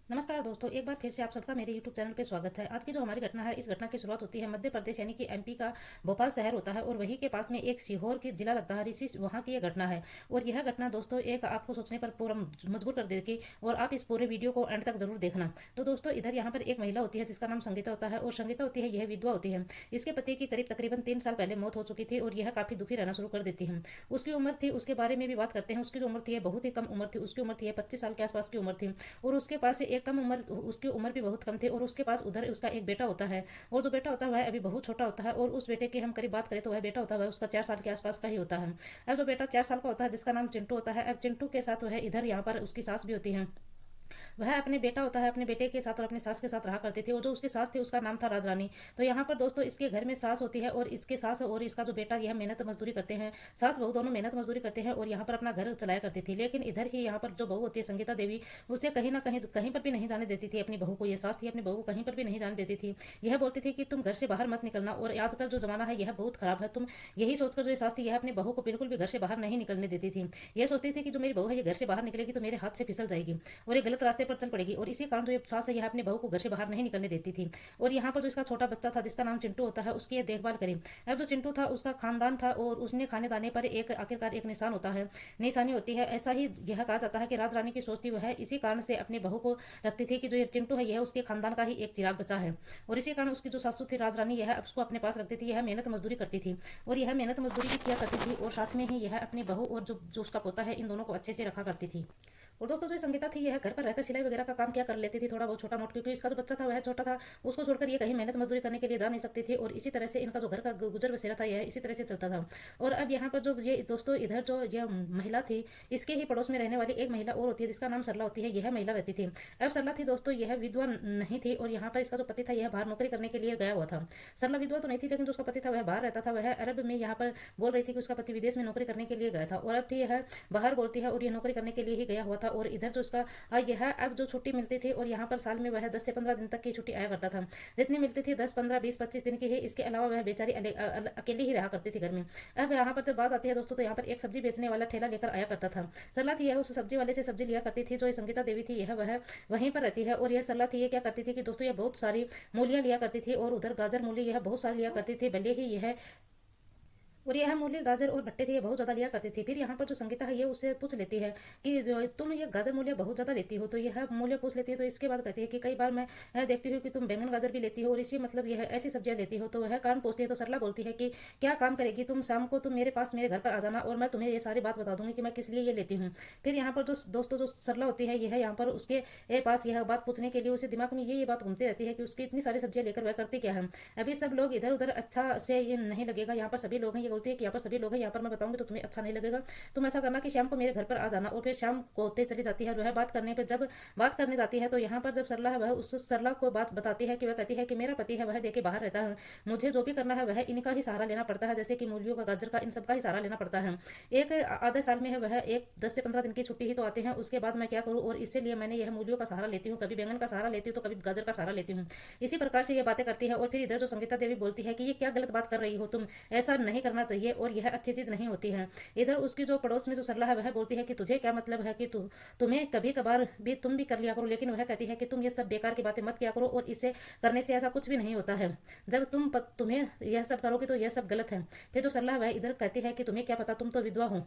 नमस्कार दोस्तों, एक बार फिर से आप सबका मेरे YouTube चैनल पे स्वागत है। आज की जो हमारी घटना है, इस घटना की शुरुआत होती है मध्य प्रदेश यानी कि एमपी का भोपाल शहर होता है और वहीं के पास में एक सीहोर की जिला लगता है, इसी वहाँ की ये घटना है। और यह घटना दोस्तों एक आपको सोचने पर पूरा मजबूर कर देगी और आप इस पूरे वीडियो को एंड तक जरूर देखना। तो दोस्तों इधर यहाँ पर एक महिला होती है जिसका नाम संगीता होता है और संगीता होती है, यह विधवा होती है। इसके पति की करीब तकरीबन 3 साल पहले मौत हो चुकी थी और यह काफी दुखी रहना शुरू कर देती है। उसकी उम्र थी, उसके बारे में भी बात करते हैं। उसकी जो उम्र थी बहुत ही कम उम्र थी, उसकी उम्र थी 25 साल के आसपास की उम्र थी। और उसके पास एक कम उम्र, उसकी उम्र भी बहुत कम थी और उसके पास उधर उसका एक बेटा होता है। और जो बेटा होता है वह अभी बहुत छोटा होता है और उस बेटे की हम करीब बात करें तो वह बेटा होता है वह उसका 4 साल के आसपास का ही होता है। अब जो बेटा 4 साल का होता है जिसका नाम चिंटू होता है, अब चिंटू के साथ वह इधर यहाँ पर उसकी सास भी होती है। वह अपने बेटा होता है, अपने बेटे के साथ और अपनी सास के साथ रहा करती थी और जो उसकी सास थी उसका नाम था राजरानी। तो यहाँ पर दोस्तों इसके घर में सास होती है और इसके सास और इसका जो बेटा यह मेहनत मजदूरी करते हैं। सास बहू दोनों मेहनत मजदूरी करते हैं और यहाँ पर अपना घर चलाया करती थी। लेकिन इधर ही यहाँ पर जो बहू होती है संगीता देवी, उसे कहीं ना कहीं पर भी नहीं जाने देती थी अपनी बहू को। ये सास थी अपनी बहू को कहीं पर भी नहीं जाने देती थी। यह बोलती थी कि तुम घर से बाहर मत निकलना और आजकल जो जमाना है यह बहुत खराब है। तुम यही सोचकर जो ये सास थी यह अपनी बहू को बिल्कुल भी घर से बाहर नहीं निकलने देती थी। यह सोचती थी कि जो मेरी बहू है ये घर से बाहर निकलेगी तो मेरे हाथ से फिसल जाएगी और ये गलत रास्ते पर चल पड़ेगी। और इसी कारण जो ये सास है यह अपनी बहू को घर से बाहर नहीं निकलने देती थी। और यहाँ पर जो इसका छोटा बच्चा था जिसका नाम चिंटू होता है उसकी ये देखभाल करी। अब जो चिंटू था उसका खानदान था और उसने खाने दाने पर एक आखिरकार एक निशान होता है, निशानी होती है। ऐसा ही यह कहा जाता है कि राज रानी की सोच थी वह इसी कारण से अपनी बहू को रखती थी कि जो ये चिंटू है यह उसके खानदान का ही एक चिराग बचा है। और इसी कारण उसकी जो सासू थी राज रानी यह उसको अपने पास रखती थी। यह मेहनत मजदूरी करती थी और यह मेहनत मजदूरी भी किया करती थी और साथ में ही यह अपनी बहू और जो उसका पोता है इन दोनों को अच्छे से रखा करती थी। और दोस्तों जो संगीता थी यह घर पर रहकर सिलाई वगैरह का काम क्या कर लेती थी, थोड़ा बहुत छोटा मोटा, क्योंकि इसका जो बच्चा था वह छोटा था। उसको छोड़कर ये कहीं मेहनत मजदूरी करने के लिए जा नहीं सकती थी और इसी तरह से इनका जो घर का गुजर बसेरा था यह इसी तरह से चलता था। और अब यहाँ पर जो ये दोस्तों इधर जो यह महिला थी इसके ही पड़ोस में रहने वाली एक महिला और होती है जिसका नाम सरला होती है। यह महिला रहती थी। अब सरला थी दोस्तों यह विधवा नहीं थी और यहाँ पर इसका जो पति था यह बाहर नौकरी करने के लिए गया हुआ था। सरला विधवा तो नहीं थी लेकिन जो उसका पति था वह बाहर रहता था। वह अरब में यहाँ पर बोल रही थी कि उसका पति विदेश में नौकरी करने के लिए गया था और अब थी यह बाहर बोलती है और ये नौकरी करने के लिए ही गया हुआ था। और इधर जो उसका यह अब जो छुट्टी मिलती थी और यहाँ पर साल में वह 10 से 15 दिन तक की छुट्टी आया करता था। जितनी मिलती थी 10, 15, 20, 25 दिन की ही। इसके अलावा वह बेचारी अकेली ही रहा करती थी घर में। अब यहाँ पर जब बात आती है दोस्तों तो यहाँ पर एक सब्जी बेचने वाला ठेला लेकर आया करता था। सरला थी यह उस सब्जी वाले से सब्जी लिया करती थी। जो संगीता देवी थी यह वह वहीं पर रहती है और यह सरला थी ये क्या करती थी कि दोस्तों यह बहुत सारी मूलियां लिया करती थी और उधर गाजर मूली यह बहुत सारी लिया करती थी। भले ही यह और यह मूली गाजर और भट्टे थे ये बहुत ज्यादा लिया करती थी। फिर यहाँ पर जो संगीता है ये उससे पूछ लेती है कि जो तुम ये गाजर मूल्य बहुत ज्यादा लेती हो, तो यह मूल्य पूछ लेती है। तो इसके बाद कहती है कि कई बार मैं देखती हूँ कि तुम बैंगन गाजर भी लेती हो और इसी मतलब यह ऐसी सब्जियां लेती हो। तो वह काम पूछती है तो सरला बोलती है कि क्या काम करेगी तुम, शाम को तुम मेरे पास मेरे घर पर आ जाना और मैं तुम्हें ये सारी बात बता दूंगी कि मैं किस लिए ये लेती हूँ। फिर यहाँ पर जो दोस्तों जो सरला होती है यह यहाँ पर उसके पास यह बात पूछने के लिए उसे दिमाग में ये बात घूमती रहती है कि उसकी इतनी सारी सब्जियां लेकर वह करती क्या है। अभी सब लोग इधर उधर अच्छा से ये नहीं लगेगा, यहाँ पर सभी लोग हैं। ये बोलती है कि यहाँ पर सभी लोग हैं, यहाँ पर मैं बताऊंगी तो तुम्हें अच्छा नहीं लगेगा। तुम ऐसा करना कि शाम को मेरे घर पर आ जाना। और फिर शाम को होते चली जाती है। वह बात करने पे जब बात करने जाती है तो यहाँ पर जब सरला है वह उस सरला को बात बताती है कि वह कहती है कि मेरा पति है वह देखे बाहर रहता है, मुझे जो भी करना है वह इनका ही सहारा लेना पड़ता है, जैसे कि मूलियों का गाजर का इन सब का ही सहारा लेना पड़ता है। एक आधे साल में है वह एक 10 से 15 दिन की छुट्टी ही तो आते हैं, उसके बाद मैं क्या करूँ। और इसीलिए मैंने यह मूलियों का सहारा लेती हूँ, कभी बैंगन का सहारा लेती हूँ तो कभी गाजर का सहारा लेती हूँ। इसी प्रकार से ये बातें करती है। और फिर इधर जो संगीता देवी बोलती है कि ये क्या गलत बात कर रही हो तुम, ऐसा नहीं करना चाहिए और यह अच्छी चीज नहीं होती है। इधर उसकी जो पड़ोस में जो सरला है वह बोलती है कि तुझे क्या मतलब है कि तुम्हें कभी कभार भी तुम भी कर लिया करो। लेकिन वह कहती है कि तुम ये सब बेकार की बातें मत किया करो और इसे करने से ऐसा कुछ भी नहीं होता है। जब तुम्हें यह सब करोगे तो यह सब गलत है। फिर जो सरला है वह इधर कहती है कि तुम्हें क्या पता, तुम तो विधवा हो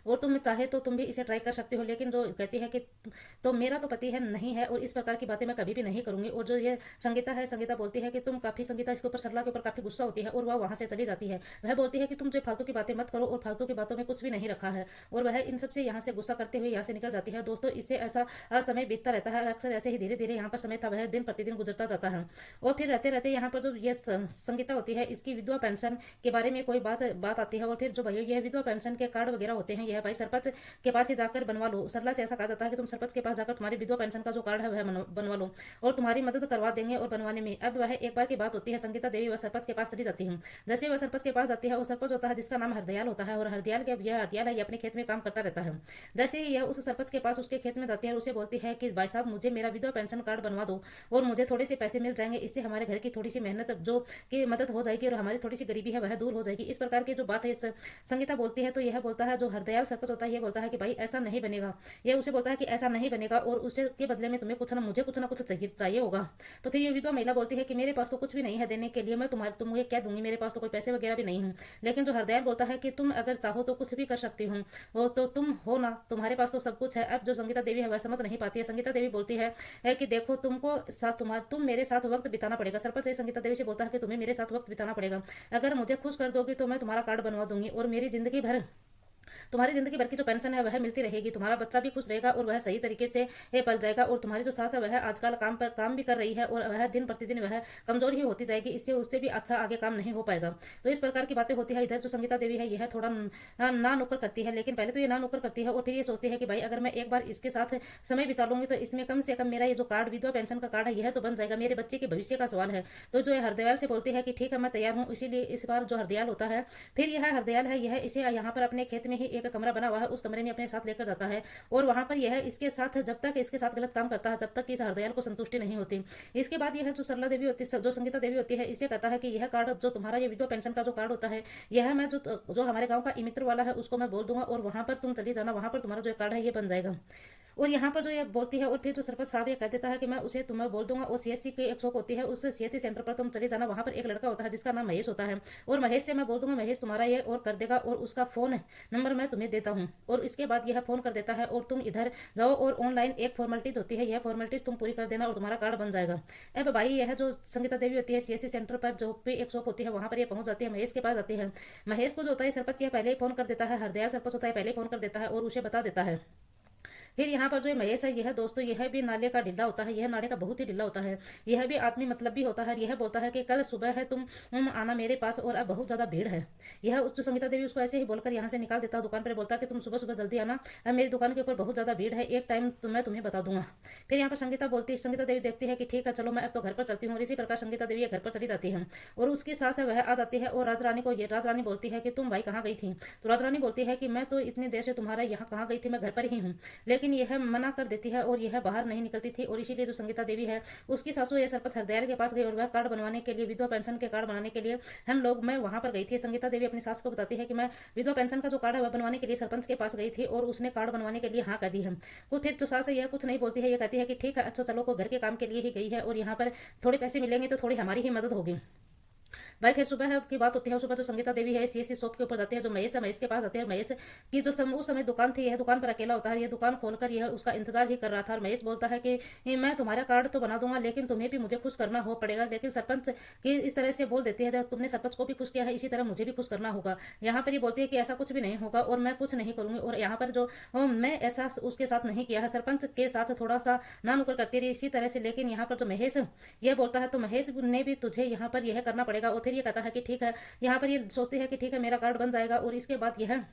और तुम चाहे तो तुम भी इसे ट्राई कर सकते हो। लेकिन जो कहती है कि तो मेरा तो पति है नहीं है और इस प्रकार की बातें मैं कभी भी नहीं करूंगी। और जो ये संगीता है, संगीता बोलती है कि तुम काफी, संगीता इसके ऊपर सरला के ऊपर काफी गुस्सा होती है और वह वहां से चली जाती है। वह बोलती है कि तुम जो फालतू की बातें मत करो और फालतू की बातों में कुछ भी नहीं रखा है। और वह इन सबसे यहाँ से गुस्सा करते हुए यहाँ से निकल जाती है। दोस्तों इससे ऐसा समय बीतता रहता है। अक्सर ऐसे ही धीरे धीरे यहाँ पर समय था वह दिन प्रतिदिन गुजरता जाता है। और फिर रहते रहते यहाँ पर जो ये संगीता होती है इसकी विधवा पेंशन के बारे में कोई बात बात आती है। और फिर जो भाई यह विधवा पेंशन के कार्ड वगैरह होते हैं यह भाई सरपंच के पास ही जाकर बनवा लो। सरला से ऐसा कहा जाता है कि तुम सरपंच के पास जाकर तुम्हारी विधवा पेंशन का जो कार्ड है वह बनवा लो और तुम्हारी मदद करवा देंगे और बनवाने में। अब वह एक बार की बात होती है, संगीता देवी वह सरपंच के पास चली जाती है। जैसे वह सरपंच के पास जाती है, वो सरपंच होता है जिसका नाम हरदयाल होता है और हरदयाल के यह हरदयाल है ये अपने खेत में काम करता रहता है। जैसे ही यह उस सरपंच के पास उसके खेत में जाती है उसे बोलती है कि भाई साहब मुझे मेरा विधवा पेंशन कार्ड बनवा दो और मुझे थोड़े से पैसे मिल जाएंगे, इससे हमारे घर की थोड़ी सी मेहनत जो की मदद हो जाएगी और हमारी थोड़ी सी गरीबी है वह दूर हो जाएगी। इस प्रकार की जो बात है संगीता बोलती है तो यह बोलता है जो हरदयाल सरपंच होता है ये बोलता है कि भाई ऐसा नहीं बनेगा, ये उसे बोलता है कि ऐसा नहीं बनेगा और उससे के बदले में तुम्हें मुझे कुछ ना कुछ चाहिए होगा। तो फिर ये विधवा महिला बोलती है कि मेरे पास तो कुछ भी नहीं है देने के लिए, मैं तुम मुझे क्या दूंगी, मेरे पास तो कोई पैसे वगैरह भी नहीं हूँ। लेकिन जो हरदयाल बोलता है कि तुम अगर चाहो तो कुछ भी कर सकती हूँ, वो तो तुम हो ना, तुम्हारे पास तो सब कुछ है। अब जो संगीता देवी है वह समझ नहीं पाती है। संगीता देवी बोलती है कि देखो तुम मेरे साथ वक्त बिताना पड़ेगा। सरपंच संगीता देवी से बोलता है कि तुम्हें मेरे साथ वक्त बिताना पड़ेगा, अगर मुझे खुश कर दोगी तो मैं तुम्हारा कार्ड बनवा दूंगी और तुम्हारी जिंदगी भर की जो पेंशन है वह मिलती रहेगी, तुम्हारा बच्चा भी खुश रहेगा और वह सही तरीके से पल जाएगा। और तुम्हारी जो सास है वह आजकल काम भी कर रही है और वह दिन प्रतिदिन वह कमजोर ही होती जाएगी, इससे उससे भी अच्छा आगे काम नहीं हो पाएगा। तो इस प्रकार की बातें होती है। इधर जो संगीता देवी है यह थोड़ा ना नुक्कर करती है, लेकिन पहले तो ये ना नुक्कर करती है और फिर ये सोचती है कि भाई अगर मैं एक बार इसके साथ समय बिता लूंगी तो इसमें कम से कम मेरा ये जो कार्ड विधवा पेंशन का कार्ड है यह तो बन जाएगा, मेरे बच्चे के भविष्य का सवाल है। तो जो हरदयाल से बोलती है कि ठीक है मैं तैयार हूँ। इसीलिए इस बार जो हरदयाल होता है, फिर यह हरदयाल है यह इसे यहाँ पर अपने खेत में ही एक कमरा बना हुआ है, उस कमरे में अपने साथ लेकर जाता है और वहां पर यह इसके साथ जब तक इसके साथ गलत काम करता है तब तक इस हरदयाल को संतुष्टि नहीं होती। इसके बाद यह जो सरला देवी होती है, जो संगीता देवी होती है, इसे कहता है कि यह कार्ड जो तुम्हारा ये विधवा पेंशन का जो कार्ड होता है यह मैं जो हमारे गांव का ई मित्र वाला है उसको मैं बोल दूंगा और वहां पर तुम चली जाना, वहां पर तुम्हारा जो कार्ड है ये बन जाएगा। और यहाँ पर जो ये बोलती है और फिर जो सरपंच साहब ये कह देता है कि मैं उसे तुम्हें बोल दूंगा, और सीएससी की एक शॉप होती है उस सीएससी सेंटर पर तुम चले जाना, वहां पर एक लड़का होता है जिसका नाम महेश होता है और महेश से मैं बोल दूंगा महेश तुम्हारा ये और कर देगा और उसका फोन नंबर मैं तुम्हें देता हूँ। और इसके बाद यह फोन कर देता है और तुम इधर जाओ और ऑनलाइन एक फॉर्मेलिटीज होती है, यह फॉर्मेलिटीज तुम पूरी कर देना और तुम्हारा कार्ड बन जाएगा। अब भाई यह जो संगीता देवी होती है सीएससी सेंटर पर जो पे एक शॉप होती है वहां पर ये पहुंच जाती है, महेश के पास जाती है। महेश को जो होता है सरपंच यह पहले ही फोन कर देता है, हरदयाल सरपंच होता है पहले ही फोन कर देता है और उसे बता देता है। फिर यहाँ पर जो महेश है यह दोस्तों यह भी नाले का ढिल्ला होता है, यह नाले का बहुत ही ढिल्ला होता है, यह भी आदमी मतलब भी होता है। यह बोलता है कि कल सुबह है तुम आना मेरे पास और अब बहुत ज्यादा भीड़ है। यह जो संगीता देवी उसको ऐसे ही बोलकर यहाँ से निकाल देता है दुकान पर, बोलता है कि तुम सुबह सुबह जल्दी आना, अब मेरी दुकान के ऊपर बहुत ज्यादा भीड़ है, एक टाइम मैं तुम्हें बता दूंगा। फिर यहाँ पर संगीता देवी देखती है कि ठीक है चलो मैं अब तो घर पर चलती हूँ। और इसी प्रकार संगीता देवी घर पर चली जाती है और उसकी सास है वह आ जाती है और राजरानी बोलती है कि तुम भाई कहाँ गई थी। तो राजरानी बोलती है कि मैं तो इतनी देर से तुम्हारा यहाँ कहाँ गई थी, मैं घर पर ही हूँ। लेकिन यह मना कर देती है और यह बाहर नहीं निकलती थी और इसीलिए जो संगीता देवी है उसकी सासू ये सरपंच हरदयाल के पास गई और वह कार्ड बनवाने के लिए विधवा पेंशन के कार्ड बनाने के लिए मैं वहां पर गई थी। संगीता देवी अपनी सास को बताती है कि मैं विधवा पेंशन का जो कार्ड है वह बनवाने के लिए सरपंच के पास गई थी और उसने कार्ड बनवाने के लिए हाँ कह दी है। तो फिर जो सास है यह कुछ नहीं बोलती है, ये कहती है कि ठीक है अच्छा चलो को घर के काम के लिए ही गई है और यहाँ पर थोड़े पैसे मिलेंगे तो थोड़ी हमारी ही मदद होगी। भाई फिर सुबह की बात होती है, सुबह जो संगीता देवी है सीएससी शॉप के ऊपर जाती है, जो महेश है महेश के पास जाती है। महेश की जो उस समय दुकान थी यह दुकान पर अकेला होता है, यह दुकान खोलकर यह उसका इंतजार ही कर रहा था और महेश बोलता है कि मैं तुम्हारा कार्ड तो बना दूंगा लेकिन तुम्हें भी मुझे खुश करना हो पड़ेगा। लेकिन सरपंच की इस तरह से बोल देती है जब तुमने सरपंच को भी खुश किया है इसी तरह मुझे भी खुश करना होगा। यहाँ पर ये बोलती है कि ऐसा कुछ भी नहीं होगा और मैं कुछ नहीं करूंगी और यहाँ पर जो मैं ऐसा उसके साथ नहीं किया है, सरपंच के साथ थोड़ा सा ना नुकर करती रही इसी तरह से। लेकिन यहाँ पर जो महेश यह बोलता है तो महेश ने भी तुझे यहाँ पर यह करना पड़ेगा और फिर ये कहता है कि ठीक है। यहाँ पर ये सोचती है कि ठीक है मेरा कार्ड बन जाएगा और इसके बाद यह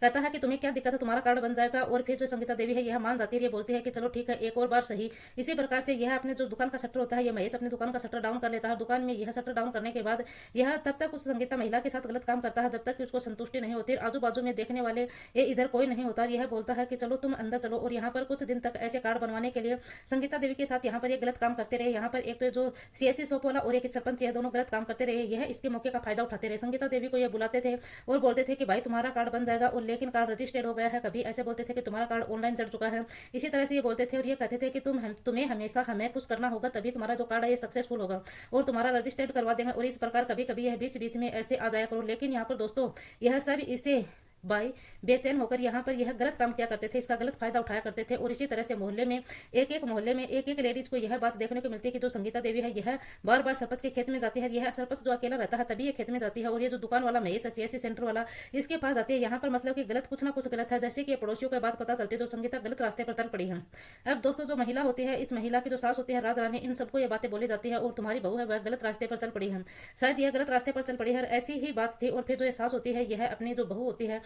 कहता है कि तुम्हें क्या दिक्कत है, तुम्हारा कार्ड बन जाएगा। और फिर जो संगीता देवी है यह मान जाती है, ये बोलती है कि चलो ठीक है एक और बार सही। इसी प्रकार से यह अपने जो दुकान का शटर होता है ये महेश अपनी दुकान का शटर डाउन कर लेता है। दुकान में यह शटर डाउन करने के बाद यह तब तक उस संगीता महिला के साथ गलत काम करता है जब तक कि उसको संतुष्टि नहीं होती। आजू बाजू में देखने वाले ये इधर कोई नहीं होता। यह बोलता है कि चलो तुम अंदर चलो और यहाँ पर कुछ दिन तक ऐसे कार्ड बनवाने के लिए संगीता देवी के साथ यहाँ पर ये गलत काम करते रहे। यहाँ पर एक तो जो सीएससी शॉप वाला और एक सरपंच यह दोनों गलत काम करते रहे, यह इसके मौके का फायदा उठाते रहे। संगीता देवी को यह बुलाते थे और बोलते थे कि भाई तुम्हारा कार्ड बन जाएगा और लेकिन कार्ड रजिस्टर्ड हो गया है, कभी ऐसे बोलते थे कि तुम्हारा कार्ड ऑनलाइन चढ़ चुका है। इसी तरह से ये बोलते थे और ये कहते थे कि तुम्हें हमेशा हमें खुश करना होगा तभी तुम्हारा जो कार्ड है ये सक्सेसफुल होगा और तुम्हारा रजिस्टर्ड करवा देंगे। और इस प्रकार कभी कभी यह बीच बीच में ऐसे आ जाया करो। लेकिन यहाँ पर दोस्तों यह सब इसे भाई बेचैन होकर यहाँ पर यह गलत काम किया करते थे, इसका गलत फायदा उठाया करते थे। और इसी तरह से मोहल्ले में एक एक लेडीज को यह बात देखने को मिलती है कि जो संगीता देवी है यह बार बार सरपंच के खेत में जाती है। यह सरपंच जो अकेला रहता है तभी ये खेत में जाती है और ये जो दुकान वाला महेश है सीएससी सेंटर वाला इसके पास जाती है। यहाँ पर मतलब कि गलत कुछ ना कुछ गलत है, जैसे कि पड़ोसियों की बात पता चलती है जो संगीता गलत रास्ते पर चल पड़ी है। अब दोस्तों जो महिला होती है इस महिला की जो सास होती है राजरानी, इन सबको ये बातें बोली जाती है और तुम्हारी बहू है वह गलत रास्ते पर चल पड़ी है, शायद यह गलत रास्ते पर चल पड़ी है, ऐसी ही बात थी। और फिर जो ये सास होती है यह अपनी जो बहू होती है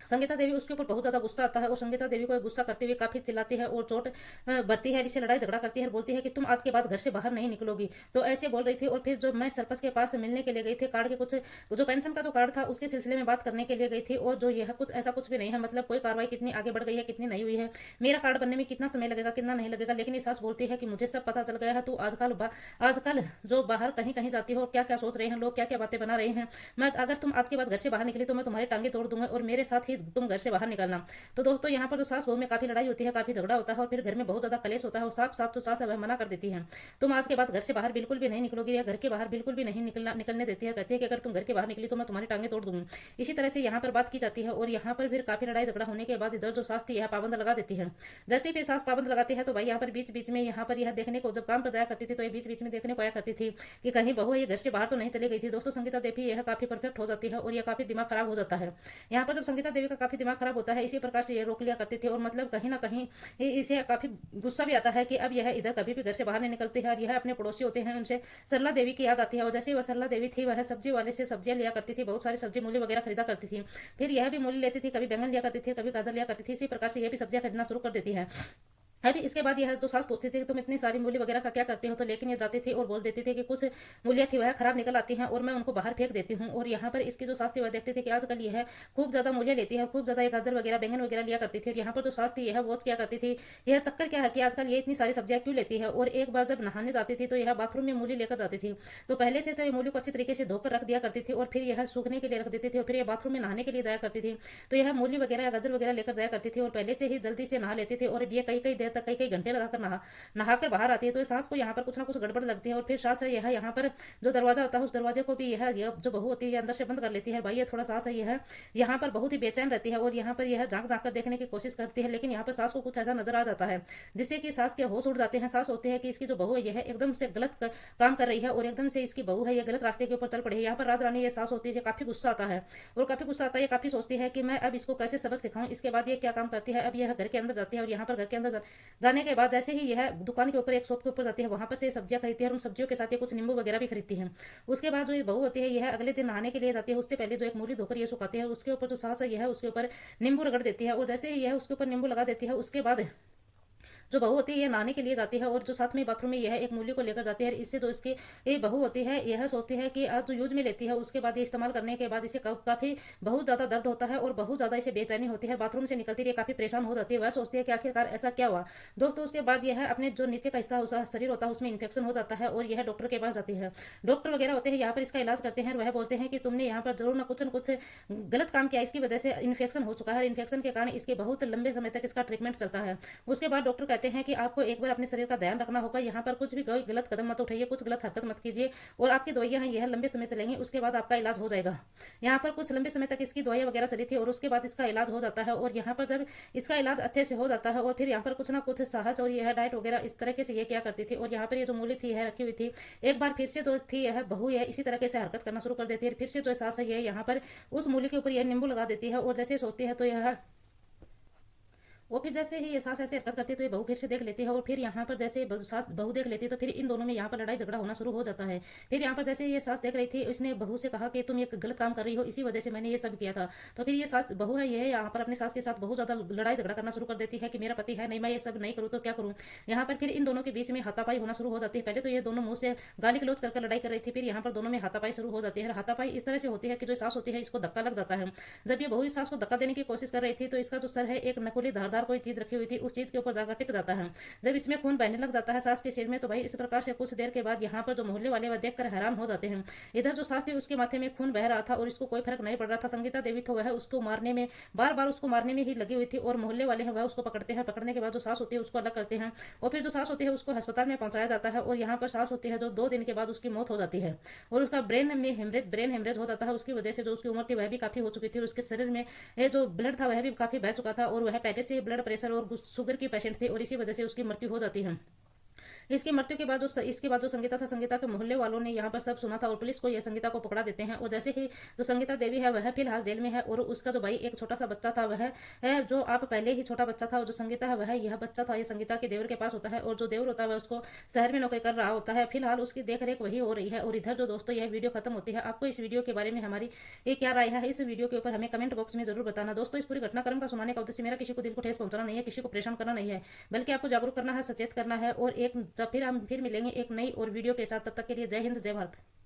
संगीता देवी उसके ऊपर बहुत ज्यादा गुस्सा आता है और संगीता देवी को गुस्सा करते हुए काफी चिल्लाती है और चोट भरती है, जिससे लड़ाई झगड़ा करती है और बोलती है कि तुम आज के बाद घर से बाहर नहीं निकलोगी। तो ऐसे बोल रही थी। और फिर जो मैं सरपंच के पास मिलने के लिए गई थी कार्ड के कुछ जो पेंशन का जो कार्ड था उसके सिलसिले में बात करने के लिए गई थी और जो यह कुछ ऐसा कुछ भी नहीं है, मतलब कोई कार्रवाई कितनी आगे बढ़ गई है कितनी नहीं हुई है, मेरा कार्ड बनने में कितना समय लगेगा कितना नहीं लगेगा। लेकिन ये सास बोलती है कि मुझे सब पता चल गया है, तू आजकल जो बाहर कहीं कहीं जाती हो क्या क्या सोच रहे हैं लोग, क्या क्या बातें बना रहे हैं, मैं अगर तुम आज के बाद घर से बाहर निकली तो मैं तुम्हारी टांगे तोड़ दूंगा और मेरे साथ ही कि तुम घर से बाहर निकलना। तो दोस्तों यहाँ पर जो सास बहू में काफी लड़ाई होती है, काफी झगड़ा होता है और फिर घर में बहुत ज्यादा कलेश होता है और साफ साफ तो सास वह मना कर देती है, तुम आज के बाद घर से बाहर बिल्कुल भी नहीं निकलोगी या घर के बाहर बिल्कुल भी नहीं निकलने देती है। कहती है कि अगर तुम घर के बाहर निकली तो मैं तुम्हारी टांगे तोड़ दूंगी। इसी तरह से यहाँ पर बात की जाती है और यहाँ पर फिर काफी लड़ाई झगड़ा होने के बाद इधर जो सास थी यह पाबंद लगा देती है। जैसे ही फिर सास पाबंद लगाती है तो भाई यहाँ पर बीच बीच में यहाँ पर यह देखने को जब काम पर जाया करती थी तो ये बीच बीच में देखने को आया करती थी कि कहीं बहू ये घर से बाहर तो नहीं चली गई थी। दोस्तों संगीता देवी यह काफी परफेक्ट हो जाती है और यह काफी दिमाग खराब हो जाता है। यहाँ पर जब संगीता देवी का काफी दिमाग खराब होता है इसी प्रकार से ये रोक लिया करती थी और मतलब कहीं ना कहीं इसे काफी गुस्सा भी आता है कि अब यह इधर कभी भी घर से बाहर नहीं निकलती है और यह अपने पड़ोसी होते हैं उनसे सरला देवी की याद आती है। और जैसे वह सरला देवी थी वह सब्जी वाले से सब्जियां लिया करती थी, बहुत सारी सब्जी मूली वगैरह खरीदा करती थी। फिर यह भी मूली लेती थी, कभी बैंगन लिया करती थी, कभी गाजर लिया करती थी। इसी प्रकार से यह भी सब्जियां खरीदना शुरू कर देती है। अभी इसके बाद यह जो सास पूछती थी कि तुम इतनी सारी मूली वगैरह का क्या करते हो, तो लेकिन ये जाती थी और बोल देती थी कि कुछ मूलियां थी वह खराब निकल आती हैं और मैं उनको बाहर फेंक देती हूँ। और यहाँ पर इसकी जो सास थी वह देखती थी कि आजकल यह खूब ज्यादा मूलियां लेती है, खूब ज्यादा गाजर वगैरह बैंगन वगैरह लिया करती थी। और यहाँ पर जो सास थी यह वॉच क्या करती थी, यह चक्कर क्या है कि आजकल ये इतनी सारी सब्जियां क्यों लेती है। और एक बार जब नहाने जाती थी तो यह बाथरूम में मूली लेकर जाती थी, तो पहले से तो ये मूली को अच्छी तरीके से धोकर रख दिया करती थी और फिर यह सूखने के लिए रख देती थी और फिर यह बाथरूम में नहाने के लिए जाया करती थी। तो यह मूली वगैरह या गाजर वगैरह लेकर जाया करती थी और पहले से ही जल्दी से नहा लेती थी और ये कई कई देर तक कई कई घंटे लगाकर नहाकर बाहर आती है। तो सास को यहाँ पर कुछ ना कुछ गड़बड़ लगती है और फिर सास यह यहाँ पर जो दरवाजा होता है उस दरवाजे को भी यह जो बहू होती है अंदर से बंद कर लेती है। भाई ये थोड़ा सास है यह यहाँ पर बहुत ही बेचैन रहती है और यहाँ पर यह झांक झांक कर देखने की कोशिश करती है, लेकिन यहाँ पर सास को कुछ ऐसा नजर आ जाता है जिससे कि सास के होश उड़ जाते हैं। सास होती है कि इसकी जो बहू है यह एकदम से गलत काम कर रही है और एकदम से इसकी बहू है यह गलत रास्ते के ऊपर चल पड़ी है। यहाँ पर राज रानी ये सास होती है, काफी गुस्सा आता है और काफी गुस्सा आता है, काफी सोचती है कि मैं अब इसको कैसे सबक सिखाऊं। इसके बाद ये क्या काम करती है, अब यह घर के अंदर जाती है और यहाँ पर घर के अंदर जाने के बाद जैसे ही यह दुकान के ऊपर एक शॉप के ऊपर जाती है वहां पर से सब्जियां खरीदती है और उन सब्जियों के साथ ये कुछ नींबू वगैरह भी खरीदती है। उसके बाद जो बहू होती है यह अगले दिन नहाने के लिए जाती है, उससे पहले जो एक मूली धोकर ये सुखाती है उसके ऊपर जो सास है यह उसके ऊपर नींबू रगड़ देती है और जैसे ही यह उसके ऊपर नींबू लगा देती है उसके बाद जो बहू होती है यह नहाने के लिए जाती है और जो साथ में बाथरूम में यह एक मूली को लेकर जाती है। इससे जो इसकी ये बहू होती है यह सोचती है कि आज जो यूज में लेती है उसके बाद ये इस्तेमाल करने के बाद इसे काफी बहुत ज्यादा दर्द होता है और बहुत ज्यादा इसे बेचैनी होती है, बाथरूम से निकलती है काफी परेशान हो जाती है। वह सोचती है कि आखिरकार ऐसा क्या हुआ। दोस्तों उसके बाद यह अपने जो नीचे का हिस्सा शरीर होता है उसमें इन्फेक्शन हो जाता है और यह डॉक्टर के पास जाती है। डॉक्टर वगैरह होते हैं यहाँ पर इसका इलाज करते हैं, वह बोलते हैं कि तुमने यहाँ पर जरूर न कुछ गलत काम किया, इसकी वजह से इन्फेक्शन हो चुका है, इन्फेक्शन के कारण इसके बहुत लंबे समय तक इसका ट्रीटमेंट चलता है। उसके बाद डॉक्टर कहते हैं कि आपको एक बार अपने शरीर का ध्यान रखना होगा, यहाँ पर कुछ भी गलत कदम मत उठाइए, कुछ गलत हरकत मत कीजिए और आपकी दवाइयां हैं यह लंबे समय चलेंगी, उसके बाद आपका इलाज हो जाएगा। यहाँ पर कुछ लंबे समय तक इसकी दवाइयां वगैरह चली थी और उसके बाद इसका इलाज हो जाता है और यहाँ पर जब इसका इलाज अच्छे से हो जाता है और फिर यहाँ पर कुछ ना कुछ साहस और यह डाइट वगैरह इस तरीके से ये क्या करती थी। और यहाँ पर ये जो मूली थी यह रखी हुई थी, एक बार फिर से जो थी यह बहू है इसी तरह से हरकत करना शुरू कर देती है। फिर से जो सास है यह यहाँ पर उस मूली के ऊपर यह नींबू लगा देती है और जैसे सोचती है तो यह वो फिर जैसे ही ये सास ऐसे हरकत करती है तो ये बहू फिर से देख लेती है और फिर यहाँ पर जैसे सास बहू देख लेती है तो फिर इन दोनों में यहाँ पर लड़ाई झगड़ा होना शुरू हो जाता है। फिर यहाँ पर जैसे ये सास देख रही थी इसने बहू से कहा कि तुम ये गलत काम कर रही हो, इसी वजह से मैंने ये सब किया था। तो फिर ये सास बहू है ये यहाँ पर अपने सास के साथ बहुत ज्यादा लड़ाई झगड़ा करना शुरू कर देती है कि मेरा पति है नहीं, मैं ये सब नहीं करूँ तो क्या करूँ। यहाँ पर फिर इन दोनों के बीच में हाथापाई होना शुरू हो जाती है। पहले तो ये दोनों मुंह से गाली गलौज करके लड़ाई कर रही थी, फिर यहाँ पर दोनों में हाथापाई शुरू हो जाती है। हाथापाई इस तरह से होती है कि जो सास होती है इसको धक्का लग जाता है। जब ये बहू इस सास को धक्का देने की कोशिश कर रही थी तो इसका जो सर है एक नकुली धारदार कोई चीज रखी हुई थी उस चीज के ऊपर जाकर टिक जाता है। जब इसमें खून बहने लग जाता है सास के सिर में तो भाई इस प्रकार से कुछ देर के बाद यहाँ पर जो मोहल्ले वाले वह देखकर हैरान हो जाते हैं। इधर जो सास थी उसके माथे में खून बह रहा था और इसको कोई फर्क नहीं पड़ रहा था। संगीता देवी तो वह उसको मारने में बार बार उसको मारने में ही लगी हुई थी और मोहल्ले वाले हैं वह उसको पकड़ते हैं। पकड़ने के बाद जो सास होती है उसको अलग करते हैं और फिर जो सास होती है उसको अस्पताल में पहुंचाया जाता है और यहाँ पर सास होती है जो 2 दिन के बाद उसकी मौत हो जाती है और उसका ब्रेन हेमरेज हो जाता है। उसकी वजह से जो उसकी उम्र थी वह भी काफी हो चुकी थी और उसके शरीर में जो ब्लड था वह भी काफी बह चुका था और वह पहले से ब्लड प्रेशर और शुगर की पेशेंट थी और इसी वजह से उसकी मृत्यु हो जाती है। इसकी मृत्यु के बाद जो संगीता था, संगीता के मोहल्ले वालों ने यहाँ पर सब सुना था और पुलिस को यह संगीता को पकड़ा देते हैं। और जैसे ही जो संगीता देवी है वह फिलहाल जेल में है और उसका जो भाई एक छोटा सा बच्चा था वह है जो आप पहले ही छोटा बच्चा था और जो संगीता है वह यह बच्चा था ये संगीता के देवर के पास होता है और जो देवर होता है वह उसको शहर में नौकरी कर रहा होता है। फिलहाल उसकी देख रेख वही हो रही है। और इधर जो दोस्तों यह वीडियो खत्म होती है। आपको इस वीडियो के बारे में हमारी ये क्या राय है इस वीडियो के ऊपर हमें कमेंट बॉक्स में जरूर बताना। दोस्तों इस पूरी घटनाक्रम का सुनाने का उद्देश्य मेरा किसी को दिल को ठेस पहुंचाना नहीं है, किसी को परेशान करना नहीं है, बल्कि आपको जागरूक करना है, सचेत करना है। और फिर हम मिलेंगे एक नई और वीडियो के साथ। तब तक के लिए जय हिंद जय भारत।